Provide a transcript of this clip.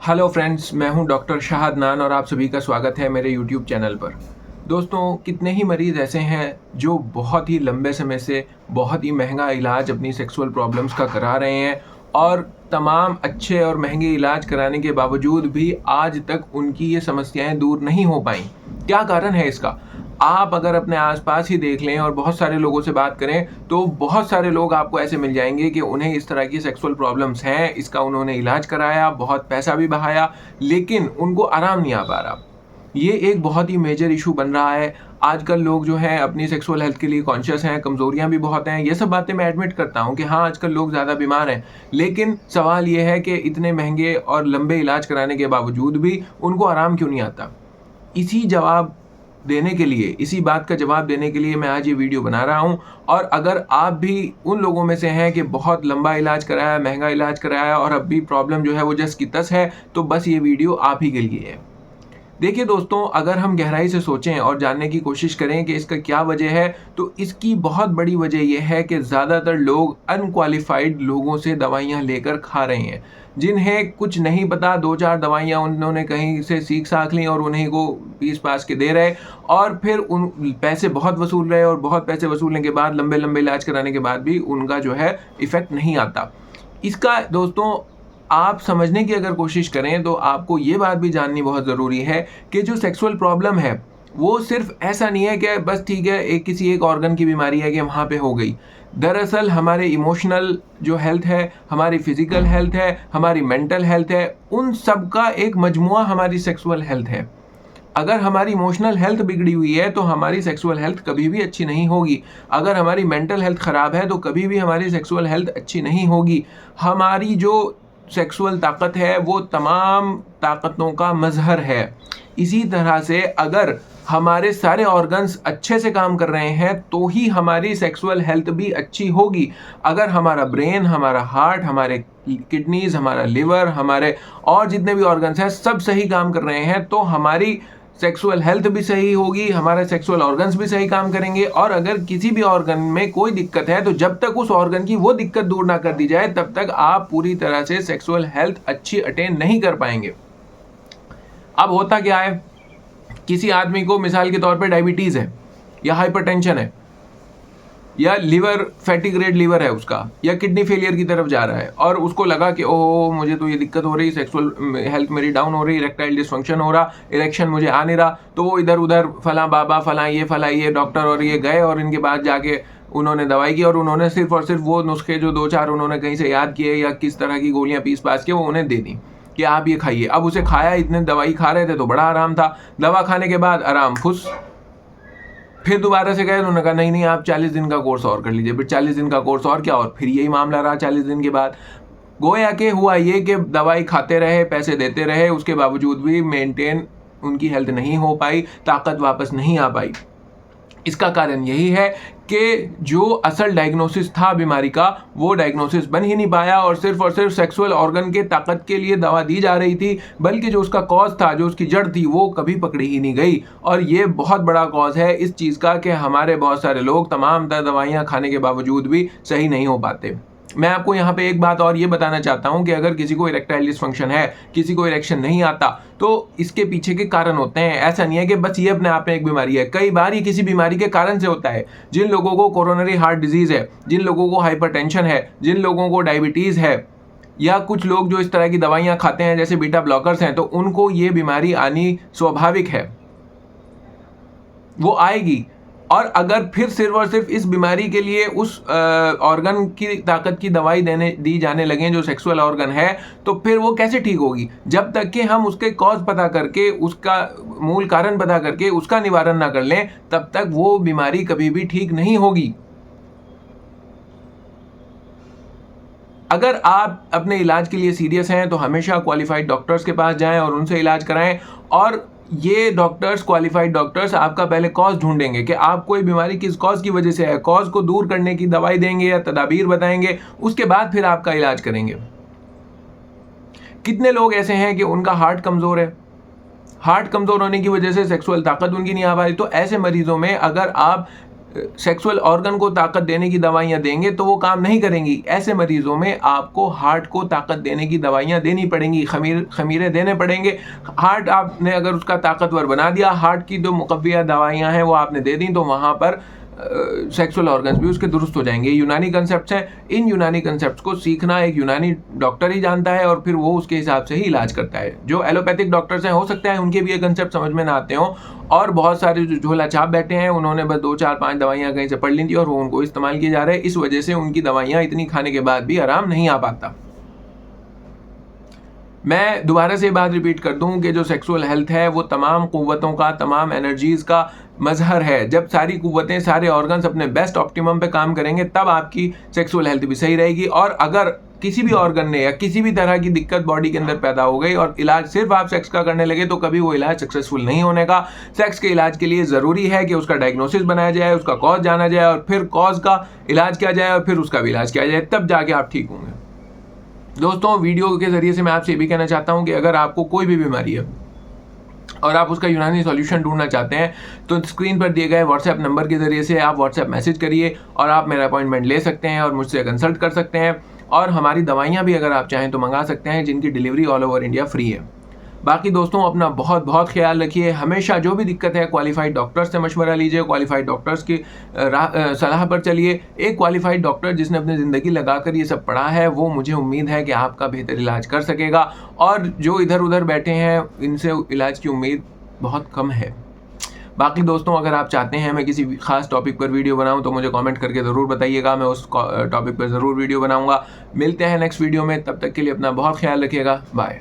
Hello friends, मैं हूं doctor Shah Adnan और आप सभी का स्वागत है मेरे यूट्यूब चैनल पर। दोस्तों, कितने ही मरीज़ ऐसे हैं जो बहुत ही लंबे समय से बहुत ही महंगा इलाज अपनी सेक्सुअल प्रॉब्लम्स का करा रहे हैं और तमाम अच्छे और महंगे इलाज कराने के बावजूद भी आज तक उनकी ये समस्याएं दूर नहीं हो पाई। क्या कारण है इसका? आप अगर अपने आसपास ही देख लें और बहुत सारे लोगों से बात करें तो बहुत सारे लोग आपको ऐसे मिल जाएंगे कि उन्हें इस तरह की सेक्सुअल प्रॉब्लम्स हैं, इसका उन्होंने इलाज कराया, बहुत पैसा भी बहाया, लेकिन उनको आराम नहीं आ पा रहा। ये एक बहुत ही मेजर इशू बन रहा है। आजकल लोग जो हैं अपनी सेक्सुअल हेल्थ के लिए कॉन्शियस हैं, कमज़ोरियाँ भी बहुत हैं। ये सब बातें मैं एडमिट करता हूँ कि हाँ, आजकल लोग ज़्यादा बीमार हैं। लेकिन सवाल ये है कि इतने महँगे और लंबे इलाज कराने के बावजूद भी उनको आराम क्यों नहीं आता? इसी बात का जवाब देने के लिए मैं आज ये वीडियो बना रहा हूँ। और अगर आप भी उन लोगों में से हैं कि बहुत लंबा इलाज कराया, महँगा इलाज कराया और अब भी प्रॉब्लम जो है वो जस की तस है, तो बस ये वीडियो आप ही के लिए है। देखिए दोस्तों, अगर हम गहराई से सोचें और जानने की कोशिश करें कि इसका क्या वजह है, तो इसकी बहुत बड़ी वजह यह है कि ज़्यादातर लोग अनक्वालिफाइड लोगों से दवाइयाँ लेकर खा रहे हैं, जिन्हें कुछ नहीं पता। 2-4 दवाइयाँ उन्होंने कहीं से सीख साख ली और उन्हीं को पीस पास के दे रहे, और फिर उन पैसे बहुत वसूल रहे, और बहुत पैसे वसूलने के बाद लंबे लंबे इलाज कराने के बाद भी उनका जो है इफ़ेक्ट नहीं आता। इसका दोस्तों, आप समझने की अगर कोशिश करें तो आपको ये बात भी जाननी बहुत ज़रूरी है कि जो सेक्सुअल प्रॉब्लम है वो सिर्फ ऐसा नहीं है कि बस ठीक है किसी एक ऑर्गन की बीमारी है कि वहाँ पे हो गई। दरअसल हमारे इमोशनल जो हेल्थ है, हमारी फिजिकल हेल्थ है, हमारी मेंटल हेल्थ है, उन सब का एक मजमुआ हमारी सेक्सुअल हेल्थ है। अगर हमारी इमोशनल हेल्थ बिगड़ी हुई है तो हमारी सेक्सुअल हेल्थ कभी भी अच्छी नहीं होगी। अगर हमारी मेंटल हेल्थ ख़राब है तो कभी भी हमारी सेक्सुअल हेल्थ अच्छी नहीं होगी। हमारी जो सेक्सुअल ताकत है वो तमाम ताकतों का मज़हर है। इसी तरह से अगर हमारे सारे ऑर्गन्स अच्छे से काम कर रहे हैं तो ही हमारी सेक्सुअल हेल्थ भी अच्छी होगी। अगर हमारा ब्रेन, हमारा हार्ट, हमारे किडनीज, हमारा लिवर, हमारे और जितने भी ऑर्गन्स हैं सब सही काम कर रहे हैं तो हमारी सेक्सुअल हेल्थ भी सही होगी, हमारे सेक्सुअल ऑर्गन्स भी सही काम करेंगे। और अगर किसी भी ऑर्गन में कोई दिक्कत है तो जब तक उस ऑर्गन की वो दिक्कत दूर ना कर दी जाए तब तक आप पूरी तरह से सेक्सुअल हेल्थ अच्छी अटेन नहीं कर पाएंगे। अब होता क्या है, किसी आदमी को मिसाल के तौर पे डायबिटीज़ है या हाइपरटेंशन है या लिवर फैटी ग्रेड लिवर है उसका, या किडनी फेलियर की तरफ जा रहा है और उसको लगा कि ओह मुझे तो ये दिक्कत हो रही, सेक्सुअल हेल्थ मेरी डाउन हो रही, इरेक्टाइल डिसफंक्शन हो रहा, इरेक्शन मुझे आ नहीं रहा, तो वो इधर उधर फला बाबा फला ये डॉक्टर और ये गए और इनके बाद जाके उन्होंने दवाई की और उन्होंने सिर्फ और सिर्फ वो नुस्खे जो 2-4 उन्होंने कहीं से याद किए या किस तरह की गोलियां पीस पास के वो उन्हें दे दी कि आप ये खाइए। अब उसे खाया, इतने दवाई खा रहे थे तो बड़ा आराम था, दवा खाने के बाद आराम फुस। फिर दोबारा से गए, उन्होंने कहा नहीं नहीं आप 40 दिन का कोर्स और कर लीजिए। फिर 40 दिन का कोर्स और क्या, और फिर यही मामला रहा 40 दिन के बाद। गोया के हुआ ये कि दवाई खाते रहे, पैसे देते रहे, उसके बावजूद भी मेंटेन उनकी हेल्थ नहीं हो पाई, ताकत वापस नहीं आ पाई। इसका कारण यही है कि जो असल डायग्नोसिस था बीमारी का वो डायग्नोसिस बन ही नहीं पाया और सिर्फ सेक्सुअल ऑर्गन के ताकत के लिए दवा दी जा रही थी, बल्कि जो उसका कॉज था, जो उसकी जड़ थी, वो कभी पकड़ी ही नहीं गई। और ये बहुत बड़ा कॉज है इस चीज़ का कि हमारे बहुत सारे लोग तमाम दवाइयाँ खाने के बावजूद भी सही नहीं हो पाते। मैं आपको यहाँ पे एक बात और ये बताना चाहता हूँ कि अगर किसी को इरेक्टाइल डिसफंक्शन है, किसी को इरेक्शन नहीं आता, तो इसके पीछे के कारण होते हैं। ऐसा नहीं है कि बस ये अपने आप में एक बीमारी है, कई बार ये किसी बीमारी के कारण से होता है। जिन लोगों को कोरोनरी हार्ट डिजीज़ है, जिन लोगों को हाइपरटेंशन है, जिन लोगों को डायबिटीज़ है, या कुछ लोग जो इस तरह की दवाइयाँ खाते हैं जैसे बीटा ब्लॉकर्स हैं, तो उनको ये बीमारी आनी स्वाभाविक है, वो आएगी। और अगर फिर सिर्फ और सिर्फ इस बीमारी के लिए उस ऑर्गन की ताकत की दवाई दी जाने लगे जो सेक्सुअल ऑर्गन है, तो फिर वो कैसे ठीक होगी? जब तक कि हम उसके कॉज पता करके, उसका मूल कारण पता करके उसका निवारण ना कर लें, तब तक वो बीमारी कभी भी ठीक नहीं होगी। अगर आप अपने इलाज के लिए सीरियस हैं तो हमेशा क्वालिफाइड डॉक्टर्स के पास जाएं और उनसे इलाज कराएं। और ये डॉक्टर्स, क्वालिफाइड डॉक्टर्स, आपका पहले कॉज ढूंढेंगे कि आपको ये बीमारी किस कॉज की वजह से है, कॉज को दूर करने की दवाई देंगे या तदाबीर बताएंगे, उसके बाद फिर आपका इलाज करेंगे। कितने लोग ऐसे हैं कि उनका हार्ट कमज़ोर है, हार्ट कमज़ोर होने की वजह से सेक्सुअल ताकत उनकी नहीं आ पा रही, तो ऐसे मरीजों में अगर आप सेक्सुअल ऑर्गन को ताकत देने की दवाइयाँ देंगे तो वो काम नहीं करेंगी। ऐसे मरीजों में आपको हार्ट को ताकत देने की दवाइयाँ देनी पड़ेंगी, खमीरे देने पड़ेंगे। हार्ट आपने अगर उसका ताकतवर बना दिया, हार्ट की जो मुकव्विया दवाइयाँ हैं वो आपने दे दी, तो वहाँ पर सेक्सुअल ऑर्गन्स भी उसके दुरुस्त हो जाएंगे। यूनानी कंसेप्ट हैं, इन यूनानी कंसेप्ट को सीखना एक यूनानी डॉक्टर ही जानता है और फिर वो उसके हिसाब से ही इलाज करता है। जो एलोपैथिक डॉक्टर्स हैं, हो सकता है उनके भी ये कंसेप्ट समझ में ना आते हों, और बहुत सारे जो झोला छाप बैठे हैं उन्होंने बस 2 4 5 दवाइयाँ कहीं से पढ़ ली थी और वो उनको इस्तेमाल किए जा रहे हैं। इस वजह से उनकी दवाइयाँ इतनी खाने के बाद भी आराम नहीं आ पाता। मैं दोबारा से बात रिपीट कर दूं कि जो सेक्सुअल हेल्थ है वो तमाम क़ुव्वतों का, तमाम एनर्जीज़ का मज़हर है। जब सारी क़ुव्वतें, सारे ऑर्गन्स अपने बेस्ट ऑप्टिमम पे काम करेंगे तब आपकी सेक्सुअल हेल्थ भी सही रहेगी। और अगर किसी भी ऑर्गन ने या किसी भी तरह की दिक्कत बॉडी के अंदर पैदा हो गई और इलाज सिर्फ आप सेक्स का करने लगे तो कभी वो इलाज सक्सेसफुल नहीं होने का। सेक्स के इलाज के लिए ज़रूरी है कि उसका डायग्नोसिस बनाया जाए, उसका कॉज जाना जाए और फिर कॉज का इलाज किया जाए और फिर उसका भी इलाज किया जाए, तब जाके आप ठीक होंगे। दोस्तों, वीडियो के ज़रिए से मैं आपसे ये भी कहना चाहता हूँ कि अगर आपको कोई भी बीमारी है और आप उसका यूनानी सॉल्यूशन ढूंढना चाहते हैं तो स्क्रीन पर दिए गए व्हाट्सएप नंबर के ज़रिए से आप व्हाट्सएप मैसेज करिए और आप मेरा अपॉइंटमेंट ले सकते हैं और मुझसे कंसल्ट कर सकते हैं। और हमारी दवाइयाँ भी अगर आप चाहें तो मंगा सकते हैं, जिनकी delivery all over India free है। बाकी दोस्तों, अपना बहुत बहुत ख्याल रखिए। हमेशा जो भी दिक्कत है क्वालिफाइड डॉक्टर्स से मशवरा लीजिए, क्वालिफाइड डॉक्टर्स की सलाह पर चलिए। एक क्वालिफाइड डॉक्टर जिसने अपनी ज़िंदगी लगाकर ये सब पढ़ा है वो मुझे उम्मीद है कि आपका बेहतर इलाज कर सकेगा, और जो इधर उधर बैठे हैं इनसे इलाज की उम्मीद बहुत कम है। बाकी दोस्तों, अगर आप चाहते हैं मैं किसी खास टॉपिक पर वीडियो बनाऊं तो मुझे कमेंट करके ज़रूर बताइएगा, मैं उस टॉपिक पर ज़रूर वीडियो बनाऊंगा। मिलते हैं नेक्स्ट वीडियो में, तब तक के लिए अपना बहुत ख्याल रखिएगा। बाय।